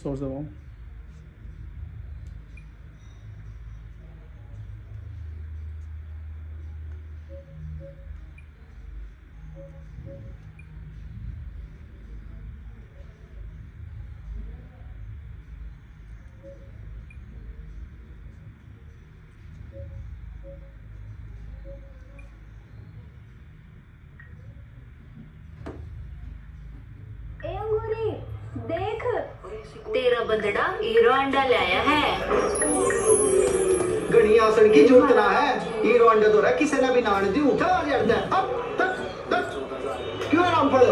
Source the wall. देख तेरा बंदड़ा hero अंडा लाया है। घनी आसन की जरूरत ना है, हीरो अंडा तो किसी ने भी नान दी उठा आ जाता है। अब तक क्यों आराम पड़े